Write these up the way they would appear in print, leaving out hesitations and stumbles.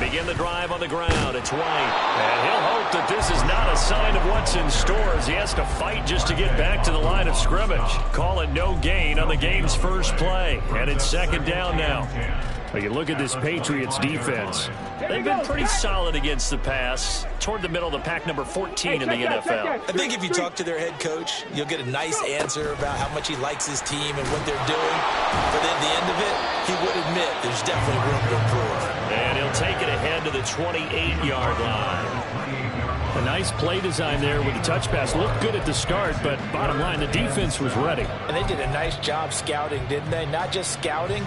begin the drive on the ground. It's White. And he'll hope that this is not a sign of what's in store as he has to fight just to get back to the line of scrimmage. Call it no gain on the game's first play. And it's second down now. Well, you look at this Patriots defense. They've been pretty solid against the pass. Toward the middle of the pack, number 14 in the NFL. I think if you talk to their head coach, you'll get a nice answer about how much he likes his team and what they're doing. But at the end of it, he would admit there's definitely room to improve. And he'll take it ahead to the 28-yard line. A nice play design there with the touch pass. Looked good at the start, but bottom line, the defense was ready. And they did a nice job scouting, didn't they? Not just scouting,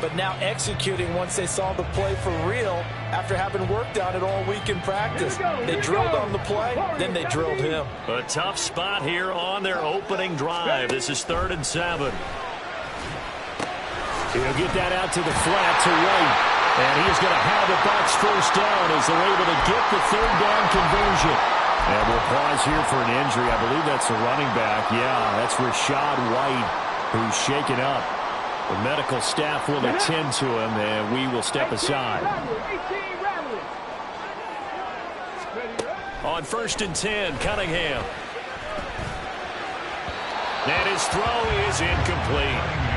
but now executing once they saw the play for real after having worked on it all week in practice. They drilled on the play, then they drilled him. A tough spot here on their opening drive. This is 3rd and 7. He'll get that out to the flat to White. And he is going to have the Bucs first down as they're able to get the 3rd down conversion. And we'll pause here for an injury. I believe that's the running back. Yeah, that's Rashad White, who's shaken up. The medical staff will attend to him, and we will step aside. On 1st and 10, Cunningham. And his throw is incomplete.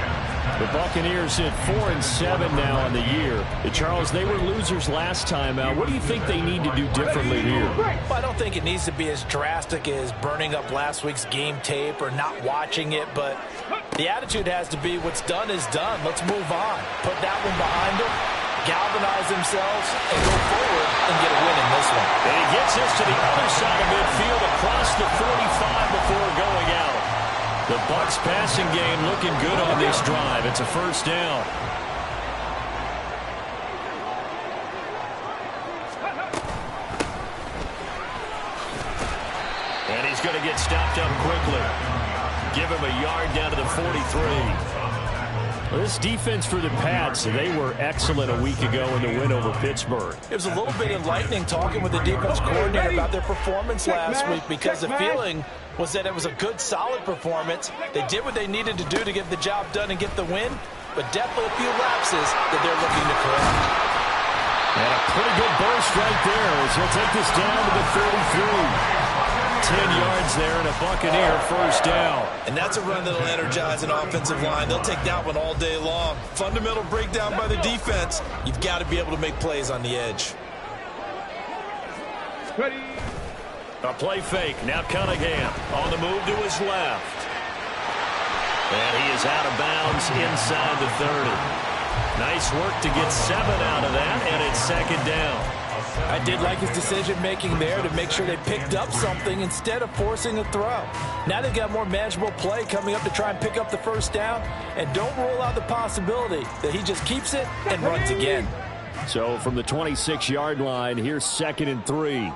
The Buccaneers at 4-7 now on the year. Charles, they were losers last time out. What do you think they need to do differently here? Well, I don't think it needs to be as drastic as burning up last week's game tape or not watching it, but the attitude has to be what's done is done. Let's move on. Put that one behind them, galvanize themselves, and go forward and get a win in this one. And he gets us to the other side of midfield across the 45 before going out. The Bucs passing game looking good on this drive. It's a first down. And he's going to get stopped up quickly. Give him a yard down to the 43. Well, this defense for the Pats, they were excellent a week ago in the win over Pittsburgh. It was a little bit enlightening talking with the defense coordinator about their performance last week because the feeling was that it was a good, solid performance. They did what they needed to do to get the job done and get the win, but definitely a few lapses that they're looking to correct. And a pretty good burst right there as he'll take this down to the 33. 10 yards there and a Buccaneer first down. And that's a run that'll energize an offensive line. They'll take that one all day long. Fundamental breakdown by the defense. You've got to be able to make plays on the edge. Ready. A play fake. Now Cunningham on the move to his left. And he is out of bounds inside the 30. Nice work to get 7 out of that, and it's second down. I did like his decision-making there to make sure they picked up something instead of forcing a throw. Now they've got more manageable play coming up to try and pick up the first down, and don't rule out the possibility that he just keeps it and runs again. So from the 26-yard line, here's 2nd and 3.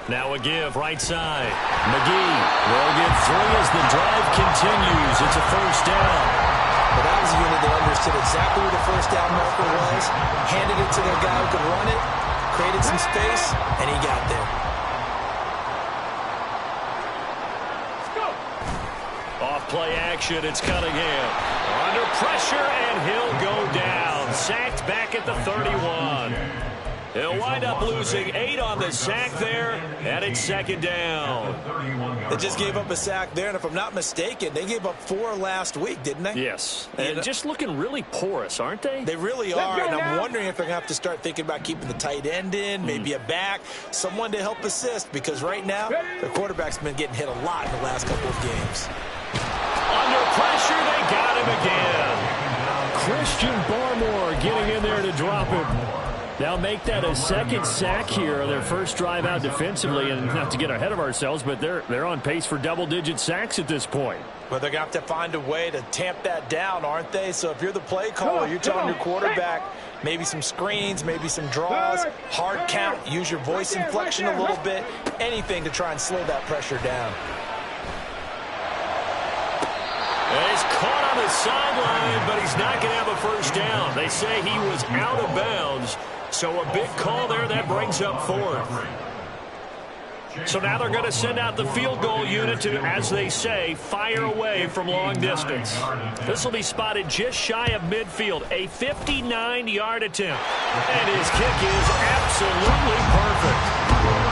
Now a give right side. McGee will get 3 as the drive continues. It's a first down. But that was a unit that understood exactly where the first down marker was, handed it to their guy who could run it, created some space, and he got there. Off play action, it's Cunningham. Under pressure, and he'll go down. Sacked back at the 31. He'll wind up losing 8 on the sack there, and it's second down. They just gave up a sack there, and if I'm not mistaken, they gave up 4 last week, didn't they? Yes, and just looking really porous, aren't they? They really are, and I'm wondering if they're going to have to start thinking about keeping the tight end in, maybe a back, someone to help assist, because right now, their quarterback's been getting hit a lot in the last couple of games. Under pressure, they got him again. Christian Barmore getting in there to drop him. They'll make that a second sack here on their first drive out defensively, and not to get ahead of ourselves, but they're on pace for double-digit sacks at this point. But they're going to have to find a way to tamp that down, aren't they? So if you're the play caller, you're telling your quarterback maybe some screens, maybe some draws, hard count, use your voice inflection a little bit, anything to try and slow that pressure down. And he's caught on the sideline, but he's not going to have a first down. They say he was out of bounds. So a big call there, that brings up 4th. So now they're going to send out the field goal unit to, as they say, fire away from long distance. This will be spotted just shy of midfield, a 59-yard attempt. And his kick is absolutely perfect.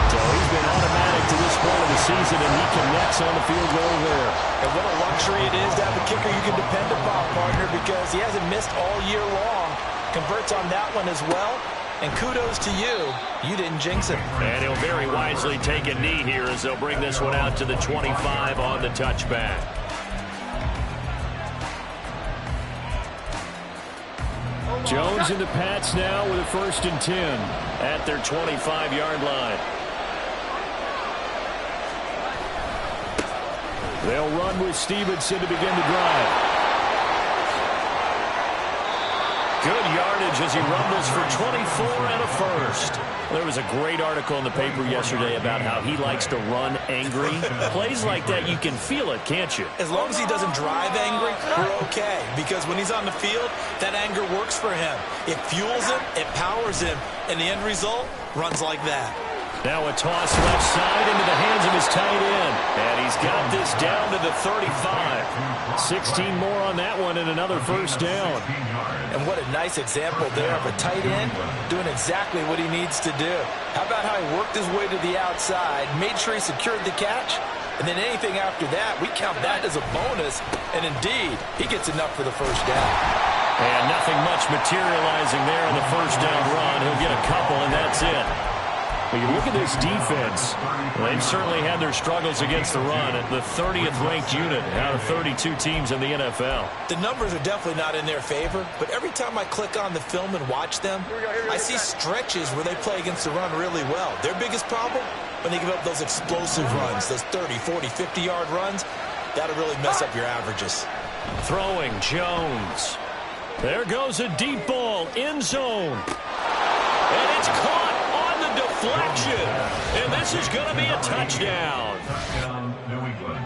So he's been automatic to this point of the season, and he connects on the field goal there. And what a luxury it is to have a kicker you can depend upon, partner, because he hasn't missed all year long. Converts on that one as well. And kudos to you. You didn't jinx him. And he'll very wisely take a knee here as they'll bring this one out to the 25 on the touchback. Jones and the Pats now with a 1st and 10 at their 25-yard line. They'll run with Stevenson to begin the drive. Good yardage as he rumbles for 24 and a first. There was a great article in the paper yesterday about how he likes to run angry. Plays like that, you can feel it, can't you? As long as he doesn't drive angry, we're okay. Because when he's on the field, that anger works for him. It fuels him, it powers him, and the end result runs like that. Now a toss left side into the hands of his tight end. And he's got this down to the 35. 16 more on that one and another 1st down. And what a nice example there of a tight end doing exactly what he needs to do. How about how he worked his way to the outside, made sure he secured the catch, and then anything after that, we count that as a bonus. And indeed, he gets enough for the 1st down. And nothing much materializing there on the 1st down run. He'll get a couple, and that's it. But you look at this defense. They've certainly had their struggles against the run. The 30th ranked unit out of 32 teams in the NFL. The numbers are definitely not in their favor, but every time I click on the film and watch them, I see stretches where they play against the run really well. Their biggest problem, when they give up those explosive runs, those 30, 40, 50-yard runs, that'll really mess up your averages. Throwing Jones. There goes a deep ball, end zone. And it's caught. Deflection, and this is going to be a touchdown. Touchdown, New England.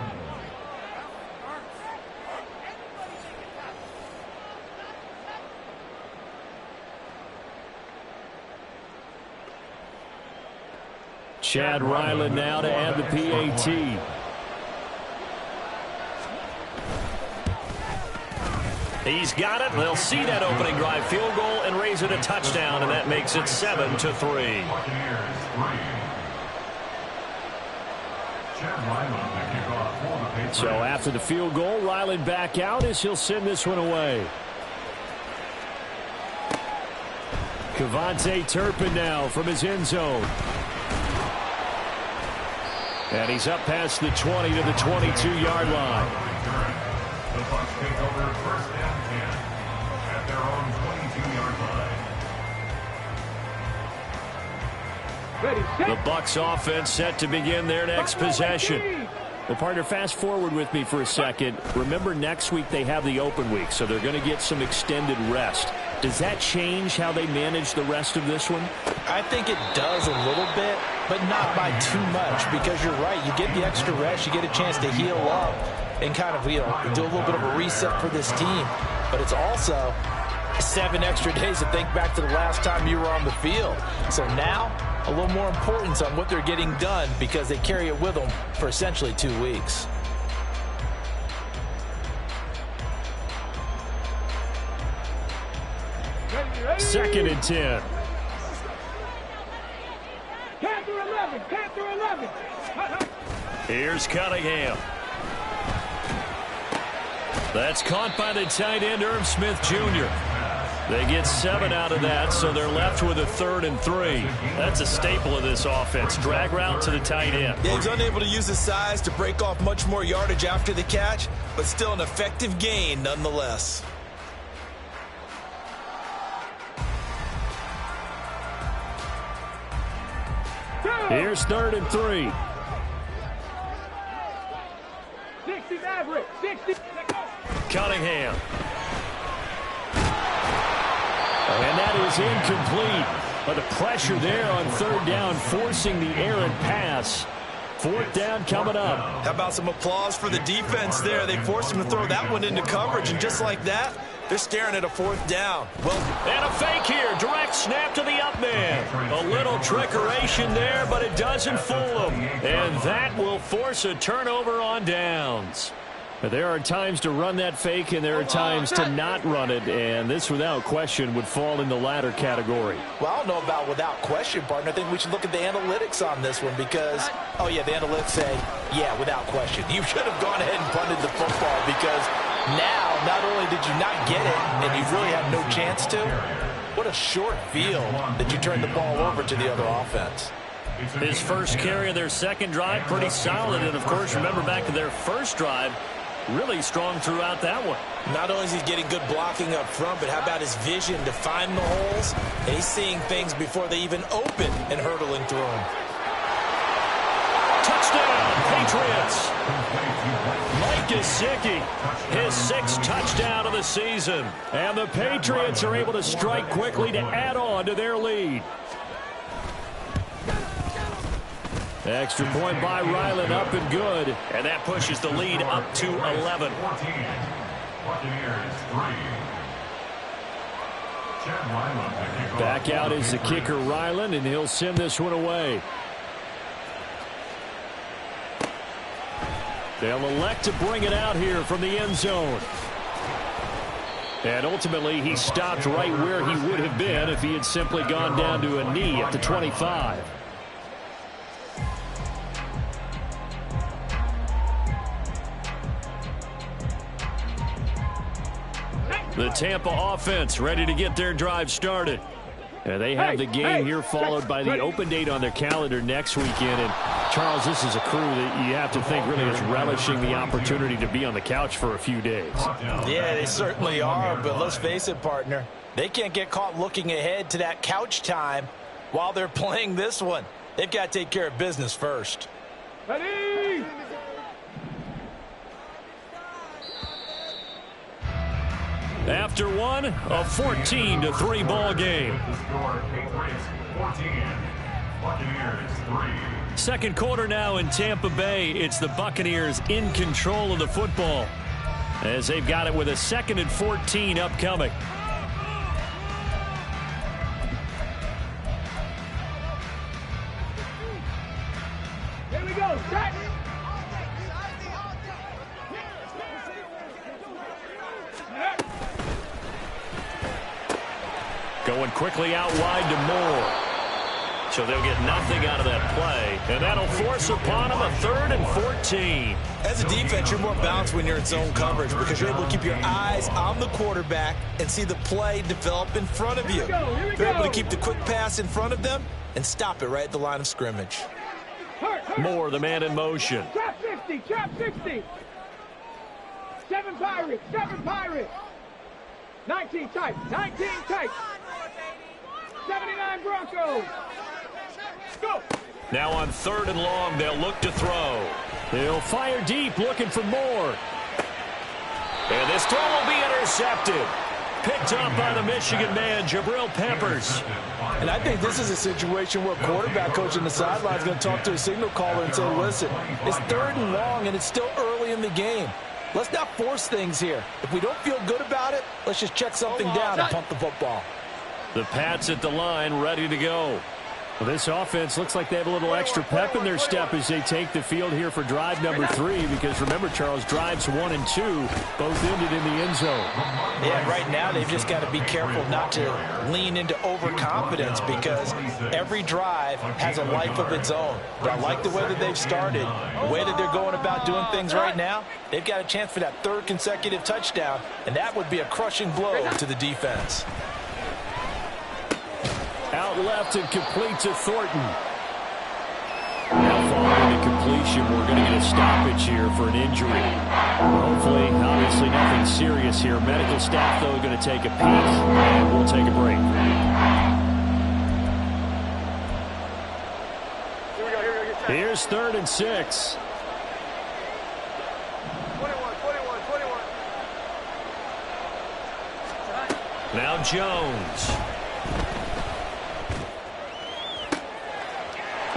Chad Ryland now to add the PAT. He's got it. They'll see that opening drive field goal and raise it a touchdown, and that makes it 7-3. So after the field goal, Ryland back out as he'll send this one away. Kevontae Turpin now from his end zone. And he's up past the 20 to the 22-yard line. The Bucs take over 1st and 10 at their own 22-yard line. The Bucs offense set to begin their next possession. Well, partner, fast forward with me for a second. Remember, next week they have the open week, so they're going to get some extended rest. Does that change how they manage the rest of this one? I think it does a little bit, but not by too much, because you're right. You get the extra rest, you get a chance to heal up and kind of, do a little bit of a reset for this team. But it's also 7 extra days to think back to the last time you were on the field. So now, a little more importance on what they're getting done because they carry it with them for essentially 2 weeks. Second and 10. Here's Cunningham. That's caught by the tight end, Irv Smith Jr. They get 7 out of that, so they're left with a 3rd and 3. That's a staple of this offense. Drag route to the tight end. Yeah, he's unable to use his size to break off much more yardage after the catch, but still an effective gain nonetheless. Here's 3rd and 3. 60 average, 60. Cunningham. And that is incomplete. But the pressure there on 3rd down, forcing the errant pass. 4th down coming up. How about some applause for the defense there? They forced him to throw that one into coverage, and just like that, They're staring at a fourth down. Well, and a fake here. Direct snap to the up man. A little trickeration there, but it doesn't fool them. And that will force a turnover on downs. There are times to run that fake, and there are times to not run it, and this, without question, would fall in the latter category. Well, I don't know about without question, partner. I think we should look at the analytics on this one because, oh, yeah, the analytics say, yeah, without question. You should have gone ahead and punted the football because now, not only did you not get it, and you really had no chance to, what a short field that you turned the ball over to the other offense. His first carry of their second drive, pretty solid. And, of course, remember back to their first drive, really strong throughout that one. Not only is he getting good blocking up front, but how about his vision to find the holes? And he's seeing things before they even open and hurdling through them. Touchdown, Patriots. Mike Gesicki, his 6th touchdown of the season. And the Patriots are able to strike quickly to add on to their lead. Extra point by Ryland, up and good. And that pushes the lead up to 11. Back out is the kicker, Ryland, and he'll send this one away. They'll elect to bring it out here from the end zone. And ultimately, he stopped right where he would have been if he had simply gone down to a knee at the 25. The Tampa offense ready to get their drive started. And they have the game here followed by the open date on their calendar next weekend. And, Charles, this is a crew that you have to think really is relishing the opportunity to be on the couch for a few days. Yeah, they certainly are. But let's face it, partner, they can't get caught looking ahead to that couch time while they're playing this one. They've got to take care of business first. Ready? After one, a 14-3 ball game. Second quarter now in Tampa Bay. It's the Buccaneers in control of the football as they've got it with a 2nd and 14 upcoming. Here we go. Set. Going quickly out wide to Moore. So they'll get nothing out of that play. And that'll force upon them a 3rd and 14. As a defense, you're more balanced when you're in zone coverage because you're able to keep your eyes on the quarterback and see the play develop in front of you. You're able to keep the quick pass in front of them and stop it right at the line of scrimmage. Moore, the man in motion. Trap 60, trap 60. 7 Pirates, 7 Pirates. 19 tight, 19 tight. 79 Broncos. Go. Now on 3rd and long, they'll look to throw. They'll fire deep, looking for Moore. And this throw will be intercepted. Picked up by the Michigan man, Jabril Peppers. And I think this is a situation where quarterback coach in the sideline is going to talk to a signal caller and say, listen, it's 3rd and long and it's still early in the game. Let's not force things here. If we don't feel good about it, let's just check something down and pump the football. The Pats at the line, ready to go. Well, this offense looks like they have a little extra pep in their step as they take the field here for drive number 3. Because remember, Charles, drives 1 and 2 both ended in the end zone. Yeah, right now they've just got to be careful not to lean into overconfidence because every drive has a life of its own. But I like the way that they've started, the way that they're going about doing things right now. They've got a chance for that 3rd consecutive touchdown, and that would be a crushing blow to the defense. Out left and complete to Thornton. Now following the completion, we're going to get a stoppage here for an injury. Hopefully, obviously nothing serious here. Medical staff, though, going to take a peek, and we'll take a break. Here's 3rd and 6. 21. Now Jones.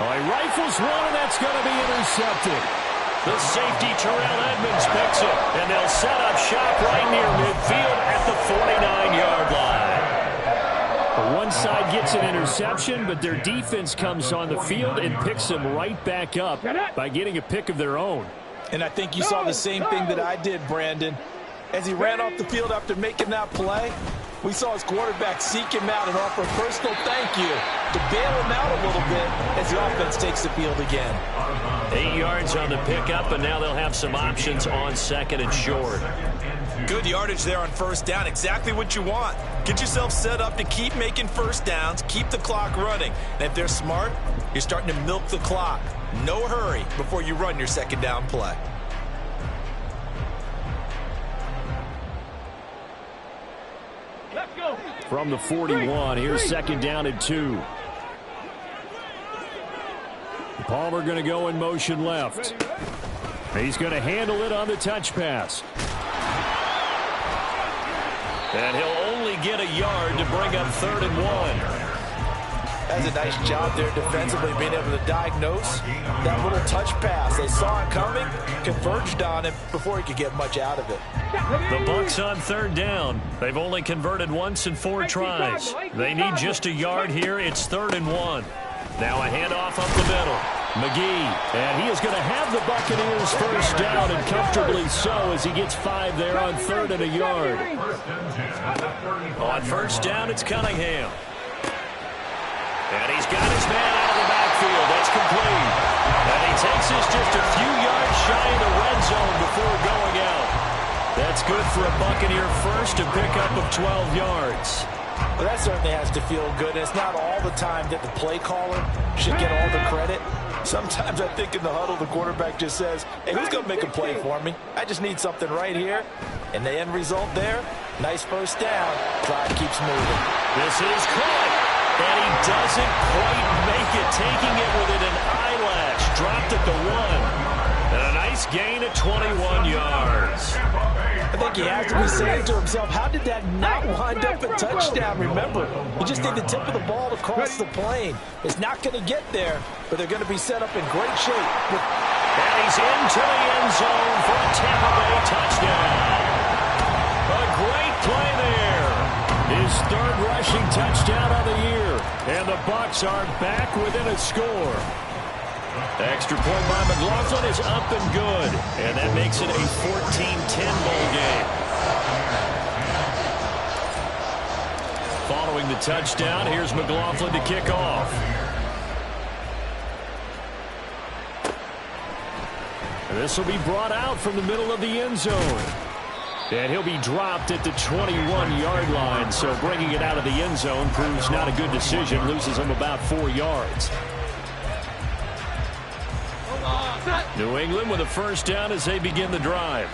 Oh, he rifles one, and that's going to be intercepted. The safety, Terrell Edmonds, picks it, and they'll set up shop right near midfield at the interception, but their defense comes on the field and picks them right back up by getting a pick of their own. And I think you saw the same thing that I did, Brandon. As he ran off the field after making that play, we saw his quarterback seek him out and offer a personal thank you to bail him out a little bit as the offense takes the field again. 8 yards on the pickup, and now they'll have some options on second and short. Good yardage there on first down. Exactly what you want. Get yourself set up to keep making first downs, keep the clock running. And if they're smart, you're starting to milk the clock. No hurry before you run your second down play. Let's go. From the 41, here's second down and 2. Palmer going to go in motion left. He's going to handle it on the touch pass. And he'll only get a yard to bring up 3rd and 1. That's a nice job there defensively, being able to diagnose that little touch pass. They saw it coming, converged on it before he could get much out of it. The Bucs on 3rd down. They've only converted once in 4 tries. They need just a yard here. It's 3rd and 1. Now a handoff up the middle. McGee, and he is going to have the Buccaneers first down, and comfortably so, as he gets 5 there on 3rd and a yard. On first down, it's Cunningham. And he's got his man out of the backfield. That's complete. And he takes this just a few yards shy of the red zone before going out. That's good for a Buccaneer first, to pick up of 12 yards. Well, that certainly has to feel good. And it's not all the time that the play caller should get all the credit. Sometimes I think in the huddle, the quarterback just says, hey, who's going to make a play for me? I just need something right here. And the end result there, nice first down. Drive keeps moving. This is caught. And he doesn't quite make it, taking it within an eyelash. Dropped at the 1. And a nice gain of 21 yards. I think he has to be saying to himself, how did that not wind up a touchdown? Remember, you just need the tip of the ball to cross the plane. It's not going to get there, but they're going to be set up in great shape. And he's into the end zone for a Tampa Bay touchdown. A great play there. His 3rd rushing touchdown of the year. And the Bucs are back within a score. Extra point by McLaughlin is up and good. And that makes it a 14-10 ball game. Following the touchdown, here's McLaughlin to kick off. This will be brought out from the middle of the end zone. And he'll be dropped at the 21-yard line. So bringing it out of the end zone proves not a good decision. Loses him about 4 yards. New England with a first down as they begin the drive.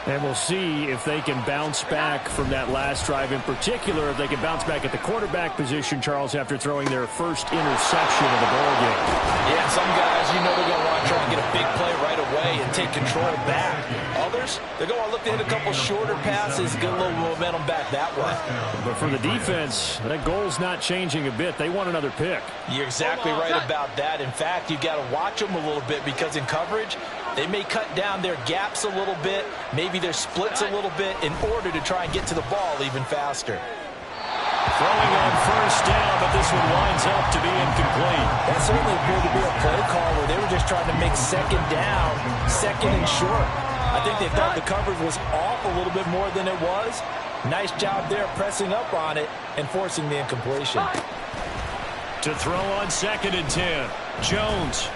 And we'll see if they can bounce back from that last drive, in particular, if they can bounce back at the quarterback position, Charles, after throwing their first interception of the ballgame. Yeah, some guys, you know, they're going to want to try and get a big play right away and take control back. Others, they're going to look to hit a couple shorter passes, get a little momentum back that way. But for the defense, that goal's not changing a bit. They want another pick. You're exactly right about that. In fact, you've got to watch them a little bit, because in coverage, they may cut down their gaps a little bit, maybe their splits a little bit, in order to try and get to the ball even faster. Throwing on first down, but this one winds up to be incomplete. That certainly appeared to be a play call where they were just trying to make second down, second and short. I think they thought the coverage was off a little bit more than it was. Nice job there pressing up on it and forcing the incompletion. To throw on 2nd and 10, Jones.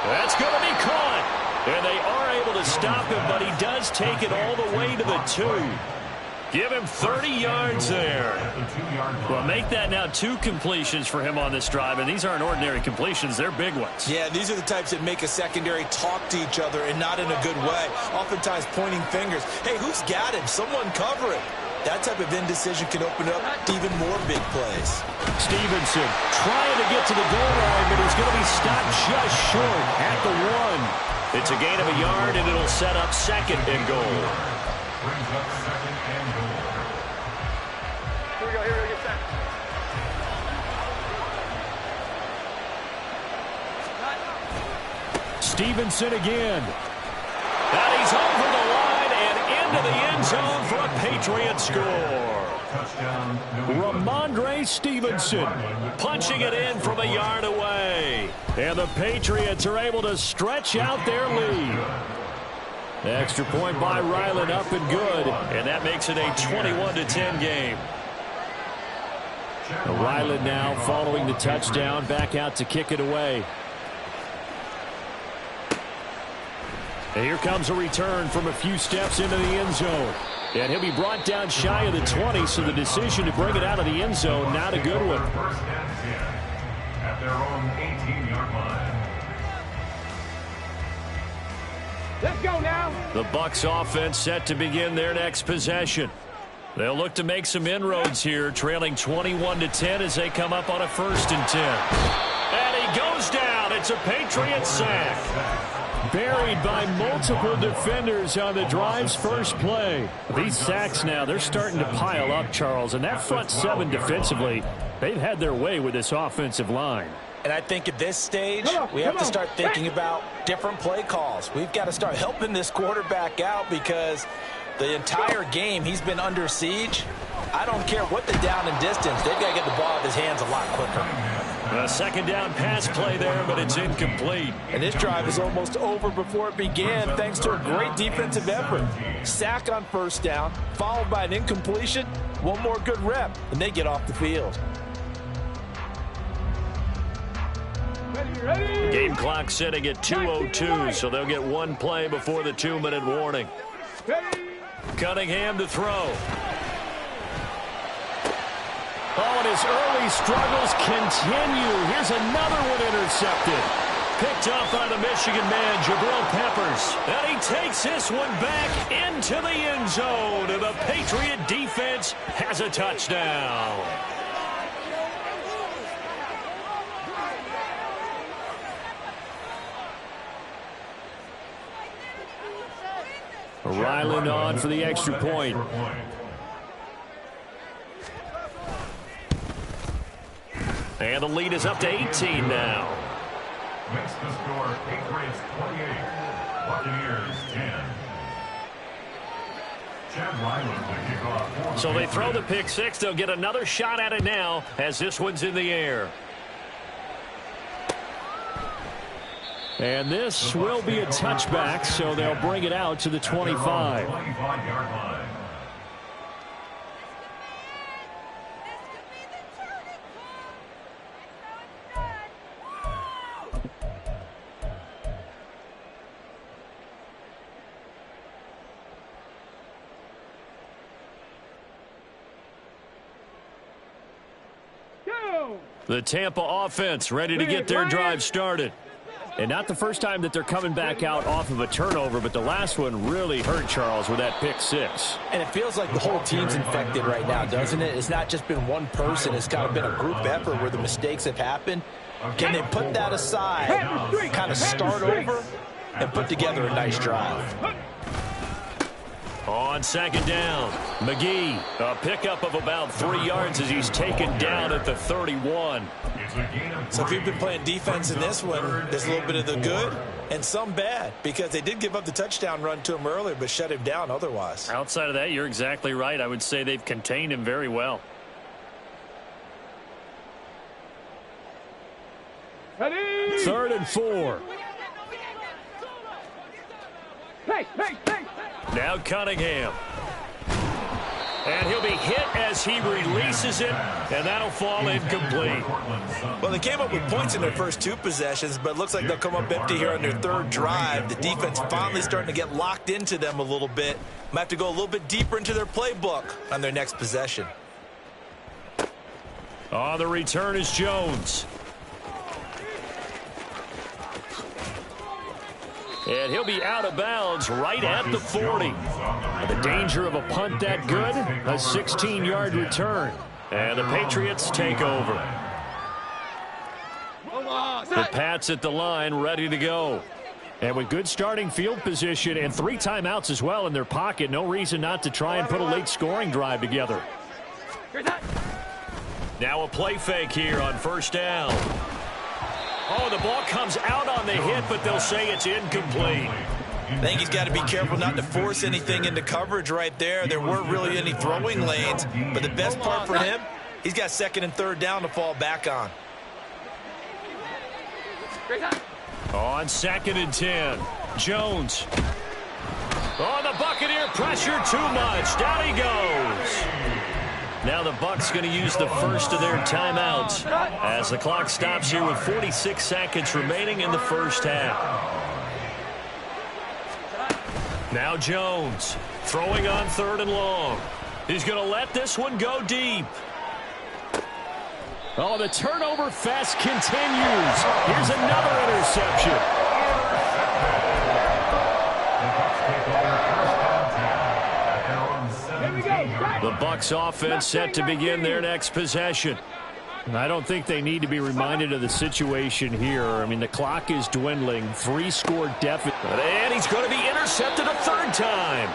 That's going to be caught. And they are able to stop him, but he does take it all the way to the 2. Give him 30 yards there. Well, make that now 2 completions for him on this drive, and these aren't ordinary completions. They're big ones. Yeah, these are the types that make a secondary talk to each other, and not in a good way. Oftentimes pointing fingers. Hey, who's got him? Someone cover him. That type of indecision can open up to even more big plays. Stevenson trying to get to the goal line, but he's going to be stopped just short at the 1. It's a gain of a yard, and it'll set up 2nd and goal. Brings up 2nd and goal. Here we go, get set. Stevenson again. And he's over the line and into the end zone for a Patriot score. Touchdown, New England. Ramondre Stevenson punching it in from a yard away. And the Patriots are able to stretch out their lead. Extra point by Ryland up and good. And that makes it a 21-10 game. Ryland now following the touchdown, back out to kick it away. And here comes a return from a few steps into the end zone. And he'll be brought down shy of the 20, so the decision to bring it out of the end zone, not a good one. First and 10 at their own 18-yard line. Let's go now. The Bucs offense set to begin their next possession. They'll look to make some inroads here, trailing 21-10 as they come up on a 1st and 10. And he goes down. It's a Patriot sack. Buried by multiple defenders on the drive's first play. These sacks now, they're starting to pile up, Charles. And that front seven defensively, they've had their way with this offensive line. And I think at this stage, we have to start thinking about different play calls. We've got to start helping this quarterback out because the entire game he's been under siege. I don't care what the down and distance. They've got to get the ball out of his hands a lot quicker. A second down pass play there, but it's incomplete. And this drive is almost over before it began thanks to a great defensive effort. Sack on 1st down, followed by an incompletion. One more good rep, and they get off the field. Ready. Game clock sitting at 2:02, so they'll get one play before the 2-minute warning. Cunningham to throw. Oh, and his early struggles continue. Here's another one intercepted. Picked off by the Michigan man, Jabril Peppers. And he takes this one back into the end zone. And the Patriot defense has a touchdown. Ryland on for the extra point. And the lead is up to 18 now. Makes the score Patriots 28, Buccaneers 10. Chad Ryland to kick off. So they throw the pick six. They'll get another shot at it now as this one's in the air. And this will be a touchback, so they'll bring it out to the 25. 25-yard line. The Tampa offense ready to get their drive started. And not the first time that they're coming back out off of a turnover, but the last one really hurt Charles with that pick six. And it feels like the whole team's infected right now, doesn't it? It's not just been one person. It's kind of been a group effort where the mistakes have happened. Can they put that aside, kind of start over, and put together a nice drive? On second down, McGee, a pickup of about 3 yards as he's taken down at the 31. So if you've been playing defense in this one, there's a little bit of the good and some bad because they did give up the touchdown run to him earlier but shut him down otherwise. Outside of that, you're exactly right. I would say they've contained him very well. Ready. 3rd and 4. Hey. Now Cunningham. And he'll be hit as he releases it, and that'll fall incomplete. Well, they came up with points in their first 2 possessions, but it looks like they'll come up empty here on their 3rd drive. The defense finally starting to get locked into them a little bit. Might have to go a little bit deeper into their playbook on their next possession. On the return is Jones. And he'll be out of bounds right at the 40. The danger of a punt that good, a 16-yard return. And the Patriots take over. The Pats at the line, ready to go. And with good starting field position and 3 timeouts as well in their pocket, no reason not to try and put a late scoring drive together. Now a play fake here on 1st down. Oh, the ball comes out on the hit, but they'll say it's incomplete. I think he's got to be careful not to force anything into coverage right there. There weren't really any throwing lanes, but the best part for him, he's got second and third down to fall back on. On 2nd and 10, Jones. Oh, the Buccaneer pressure too much. Down he goes. Now the Bucs going to use the first of their timeouts as the clock stops here with 46 seconds remaining in the first half. Now Jones throwing on 3rd and long. He's going to let this one go deep. Oh, the turnover fest continues. Here's another interception. The Bucs offense set to begin their next possession. I don't think they need to be reminded of the situation here. I mean, the clock is dwindling. 3-score deficit. And he's going to be intercepted a 3rd time.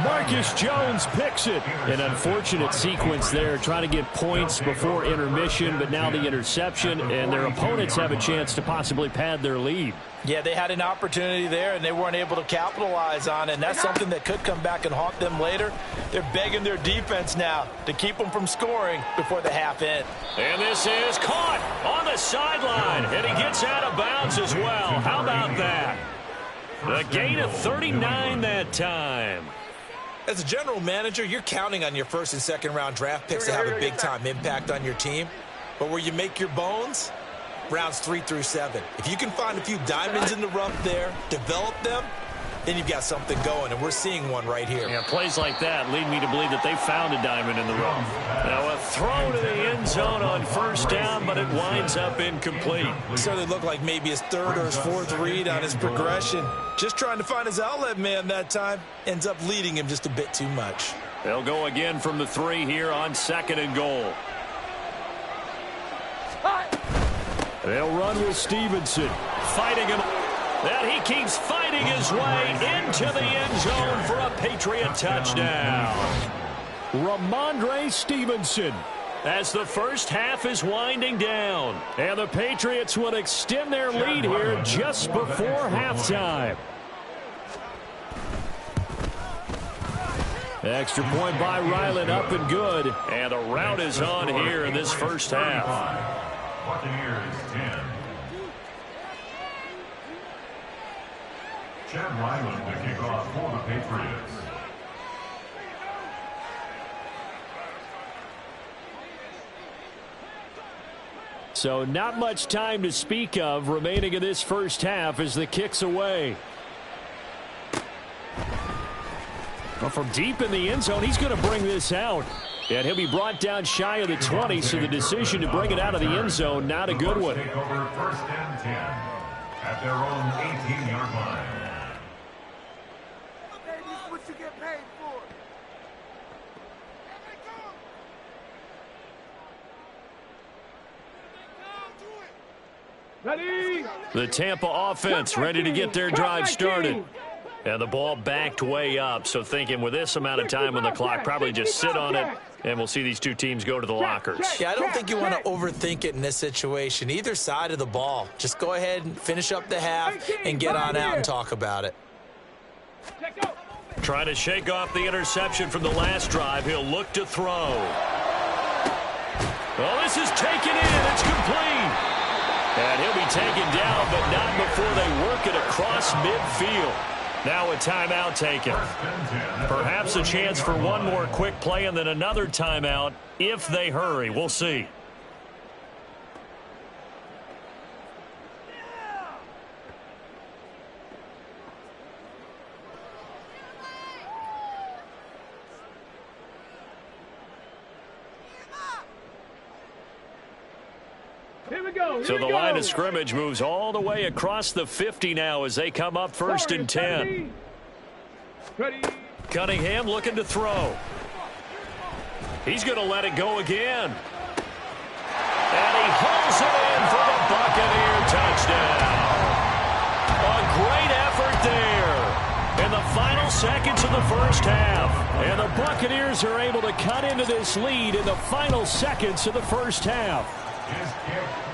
Marcus Jones picks it. An unfortunate sequence there, trying to get points before intermission, but now the interception, and their opponents have a chance to possibly pad their lead. Yeah, they had an opportunity there, and they weren't able to capitalize on it, and that's something that could come back and haunt them later. They're begging their defense now to keep them from scoring before the half end. And this is caught on the sideline, and he gets out of bounds as well. How about that? A gain of 39 that time. As a general manager, you're counting on your first and second round draft picks to have a big-time impact on your team. But where you make your bones, rounds 3 through 7. If you can find a few diamonds in the rough there, develop them, then you've got something going, and we're seeing one right here. Yeah, plays like that lead me to believe that they found a diamond in the rough. Now a throw to the end zone on 1st down, but it winds up incomplete. Certainly looked like maybe his 3rd or his 4th read on his progression. Just trying to find his outlet man that time. Ends up leading him just a bit too much. They'll go again from the 3 here on 2nd and goal. They'll run with Stevenson. Fighting him. And he keeps fighting his way into the end zone for a Patriot touchdown. Ramondre Stevenson, as the first half is winding down. And the Patriots will extend their lead here just before halftime. Extra point by Ryland, up and good. And the route is on here in this first half. Buccaneers 10. Chad Ryland to kick off for the Patriots. So not much time to speak of remaining in this first half as the kick's away. Well, from deep in the end zone, he's going to bring this out. And he'll be brought down shy of the 20, so the decision to bring it out of the end zone, not a good one. Take over 1st and 10 at their own 18-yard line. Ready? The Tampa offense ready to get their drive started. And the ball backed way up, so thinking with this amount of time on the clock, probably just sit on it, and we'll see these two teams go to the lockers. Yeah, I don't think you want to overthink it in this situation. Either side of the ball. Just go ahead and finish up the half and get on out and talk about it. Trying to shake off the interception from the last drive. He'll look to throw. Well, this is taken in. It's complete. And he'll be taken down, but not before they work it across midfield. Now a timeout taken. Perhaps a chance for one more quick play and then another timeout if they hurry. We'll see. So the line of scrimmage moves all the way across the 50 now as they come up 1st and 10. Cunningham looking to throw. He's going to let it go again. And he hauls it in for the Buccaneer touchdown. A great effort there in the final seconds of the first half. And the Buccaneers are able to cut into this lead in the final seconds of the first half.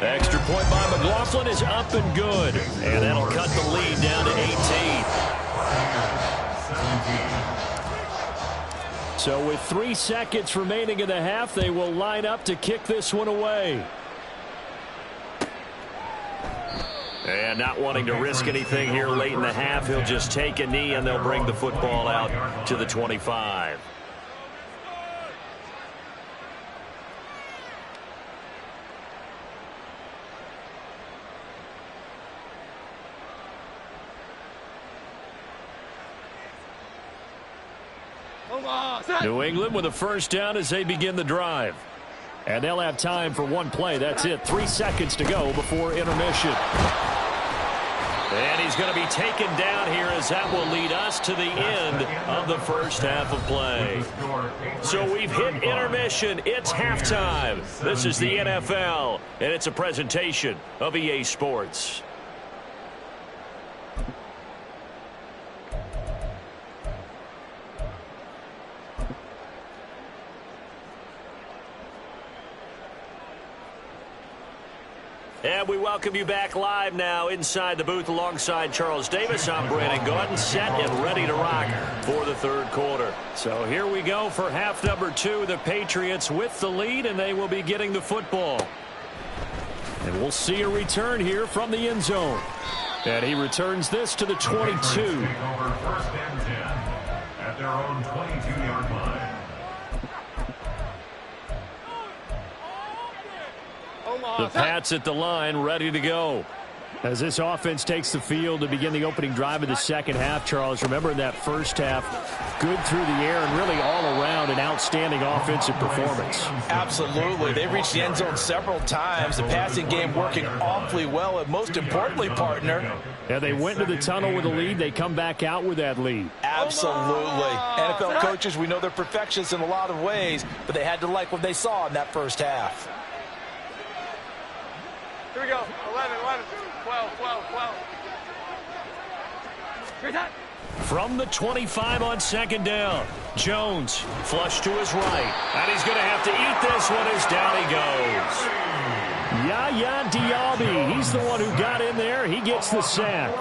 Extra point by McLaughlin is up and good. And that'll cut the lead down to 18. So with 3 seconds remaining in the half, they will line up to kick this one away. And not wanting to risk anything here late in the half, he'll just take a knee and they'll bring the football out to the 25. New England with a first down as they begin the drive. And they'll have time for one play. That's it. 3 seconds to go before intermission. And he's going to be taken down here as that will lead us to the end of the first half of play. So we've hit intermission. It's halftime. This is the NFL, and it's a presentation of EA Sports. And we welcome you back live now inside the booth alongside Charles Davis. I'm Brandon Gordon, set and ready to rock for the third quarter. So here we go for half number 2. The Patriots with the lead, and they will be getting the football. And we'll see a return here from the end zone. And he returns this to the 22. First and 10 at their own 22-yard line. The Pats at the line, ready to go. As this offense takes the field to begin the opening drive of the second half, Charles, remember in that first half, good through the air and really all around an outstanding offensive performance. Absolutely. They reached the end zone several times. The passing game working awfully well, and most importantly, partner. Yeah, they went into the tunnel with a lead. They come back out with that lead. Absolutely. NFL coaches, we know they're perfectionists in a lot of ways, but they had to like what they saw in that first half. Here we go. 11, 12, 12. From the 25 on second down, Jones flush to his right. And he's going to have to eat this one as down he goes. Yaya Diaby, he's the one who got in there. He gets the sack.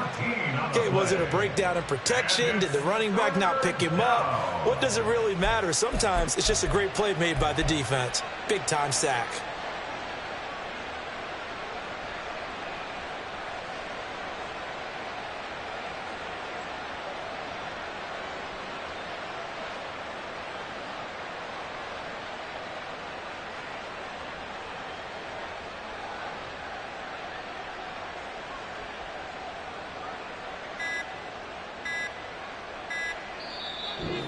Okay, was it a breakdown in protection? Did the running back not pick him up? What does it really matter? Sometimes it's just a great play made by the defense. Big-time sack.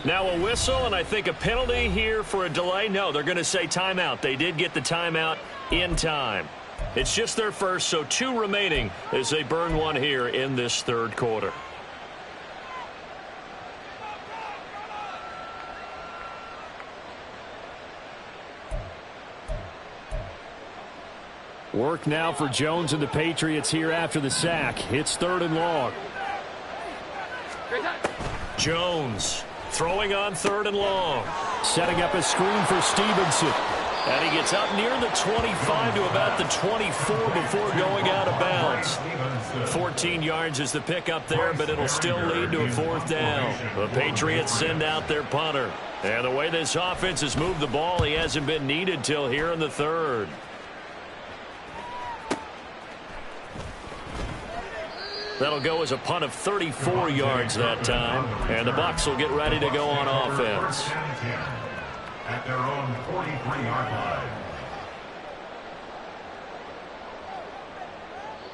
Now a whistle, and I think a penalty here for a delay. No, they're going to say timeout. They did get the timeout in time. It's just their first, so 2 remaining as they burn one here in this third quarter. Work now for Jones and the Patriots here after the sack. It's 3rd and long. Jones throwing on 3rd and long. Setting up a screen for Stevenson. And he gets up near the 25 to about the 24 before going out of bounds. 14 yards is the pickup there, but it'll still lead to a 4th down. The Patriots send out their punter. And the way this offense has moved the ball, he hasn't been needed till here in the 3rd. That'll go as a punt of 34 yards that time. And the Bucs will get ready to go on offense. At their own 43-yard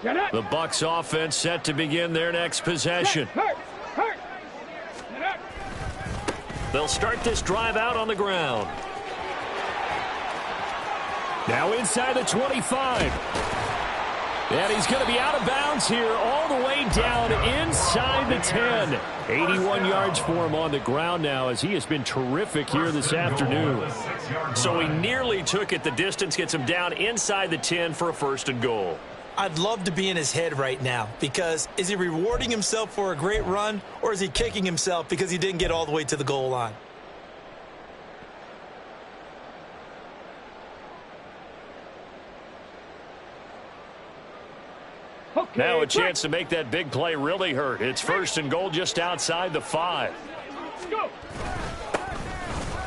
line. The Bucs offense set to begin their next possession. They'll start this drive out on the ground. Now inside the 25. And he's going to be out of bounds here all the way down inside the 10. 81 yards for him on the ground now as he has been terrific here this afternoon. So he nearly took it the distance, gets him down inside the 10 for a 1st and goal. I'd love to be in his head right now because is he rewarding himself for a great run or is he kicking himself because he didn't get all the way to the goal line? Now a chance to make that big play really hurt. It's 1st and goal just outside the 5. Go.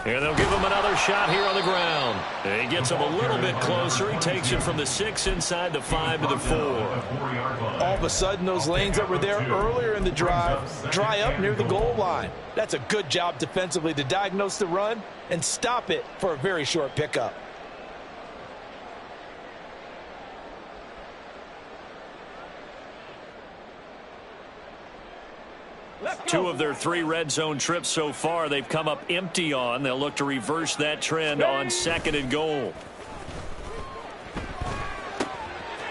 And they'll give him another shot here on the ground. And he gets him a little bit closer. He takes it from the 6 inside the 5 to the 4. All of a sudden, those lanes that were there earlier in the drive dry up near the goal line. That's a good job defensively to diagnose the run and stop it for a very short pickup. Two of their 3 red zone trips so far, they've come up empty on. They'll look to reverse that trend on 2nd and goal.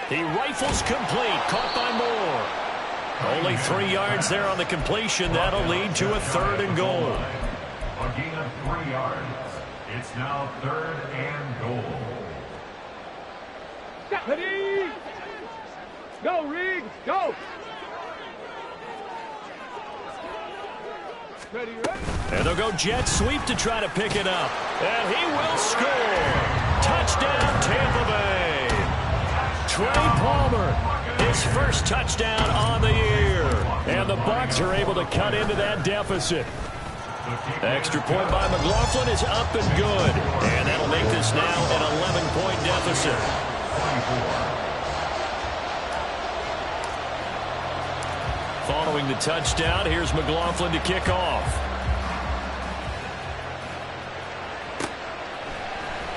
He rifles complete, caught by Moore. Only 3 yards there on the completion. That'll lead to a 3rd and goal. A gain of 3 yards. It's now 3rd and goal. Ready? Go, Riggs, go! Ready, ready? And they'll go jet sweep to try to pick it up. And he will score. Touchdown, Tampa Bay. Trey Palmer, his first touchdown on the year. And the Bucs are able to cut into that deficit. Extra point by McLaughlin is up and good. And that'll make this now an 11-point deficit. Following the touchdown, here's McLaughlin to kick off.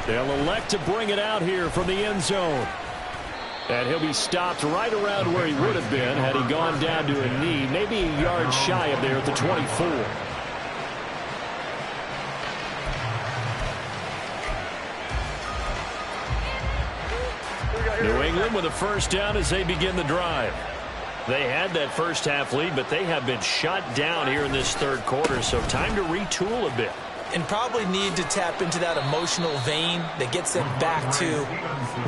They'll elect to bring it out here from the end zone. And he'll be stopped right around where he would have been had he gone down to a knee, maybe a yard shy of there at the 24. New England with a first down as they begin the drive. They had that first half lead, but they have been shut down here in this 3rd quarter, so time to retool a bit. And probably need to tap into that emotional vein that gets them back to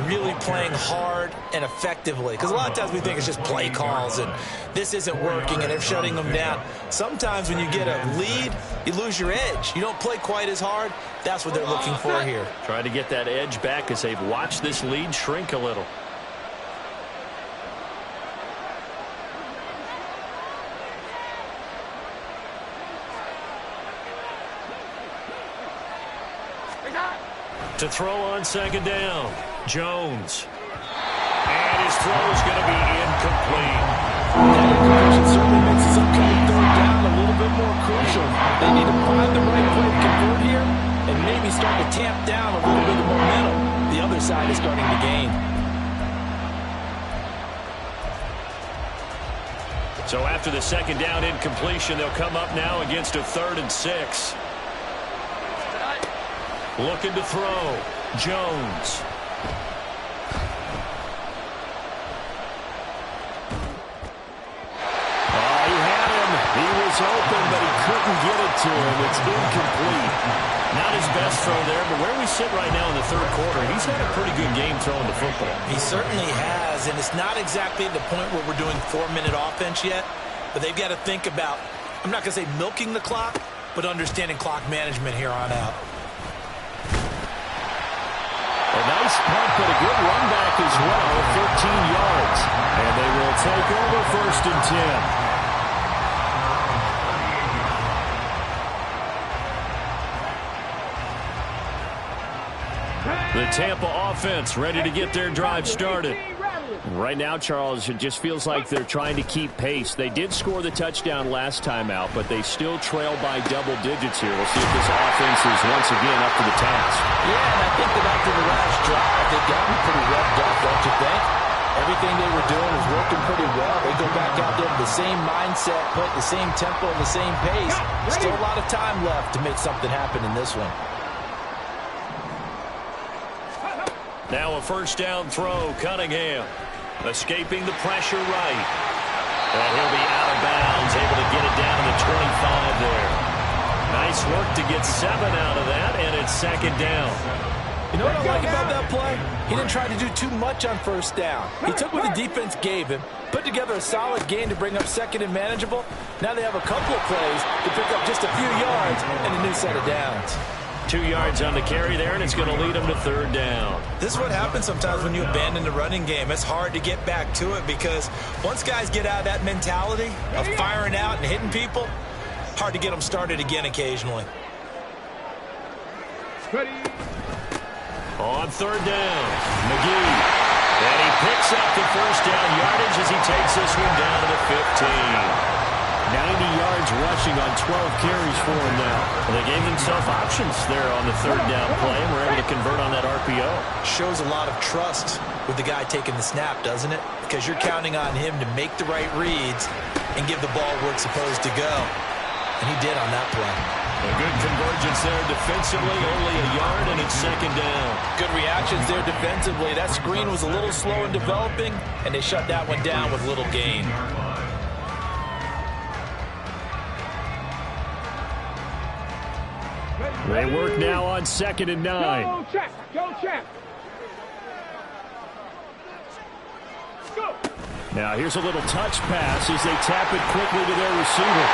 really playing hard and effectively. Because a lot of times we think it's just play calls and this isn't working and they're shutting them down. Sometimes when you get a lead, you lose your edge. You don't play quite as hard. That's what they're looking for here. Trying to get that edge back as they've watched this lead shrink a little. To throw on 2nd down, Jones. And his throw is going to be incomplete. That incompletion certainly makes this upcoming 3rd down a little bit more crucial. They need to find the right play to convert here and maybe start to tamp down a little bit of momentum. The other side is starting to gain. So after the 2nd down incompletion, they'll come up now against a 3rd and 6. Looking to throw. Jones. Oh, he had him. He was open, but he couldn't get it to him. It's incomplete. Not his best throw there, but where we sit right now in the 3rd quarter, he's had a pretty good game throwing the football. He certainly has, and it's not exactly the point where we're doing 4-minute offense yet, but they've got to think about, I'm not going to say milking the clock, but understanding clock management here on out. A nice punt, but a good run back as well, 14 yards. And they will take over 1st and 10. The Tampa offense ready to get their drive started. Right now, Charles, it just feels like they're trying to keep pace. They did score the touchdown last time out, but they still trail by double digits here. We'll see if this offense is once again up to the task. Yeah, and I think that after the last drive, they've gotten pretty revved up, don't you think? Everything they were doing was working pretty well. They go back out there with the same mindset, put the same tempo, and the same pace. Still a lot of time left to make something happen in this one. Now a 1st down throw, Cunningham. Escaping the pressure right. And he'll be out of bounds, able to get it down to the 25 there. Nice work to get 7 out of that, and it's 2nd down. You know what I like about that play? He didn't try to do too much on 1st down. He took what the defense gave him, put together a solid game to bring up 2nd and manageable. Now they have a couple of plays to pick up just a few yards and a new set of downs. 2 yards on the carry there, and it's going to lead them to 3rd down. This is what happens sometimes when you abandon the running game. It's hard to get back to it because once guys get out of that mentality of firing out and hitting people, hard to get them started again occasionally. On third down, McGee. And he picks up the first down yardage as he takes this one down to the 15. 90 yards rushing on 12 carries for him now. Well, they gave themselves options there on the third down play and were able to convert on that RPO. Shows a lot of trust with the guy taking the snap, doesn't it? Because you're counting on him to make the right reads and give the ball where it's supposed to go. And he did on that play. A good convergence there defensively, only a yard, and it's second down. Good reactions there defensively. That screen was a little slow in developing, and they shut that one down with little gain. They work now on 2nd and 9. Go, check. Go, check. Go. Now here's a little touch pass as they tap it quickly to their receiver.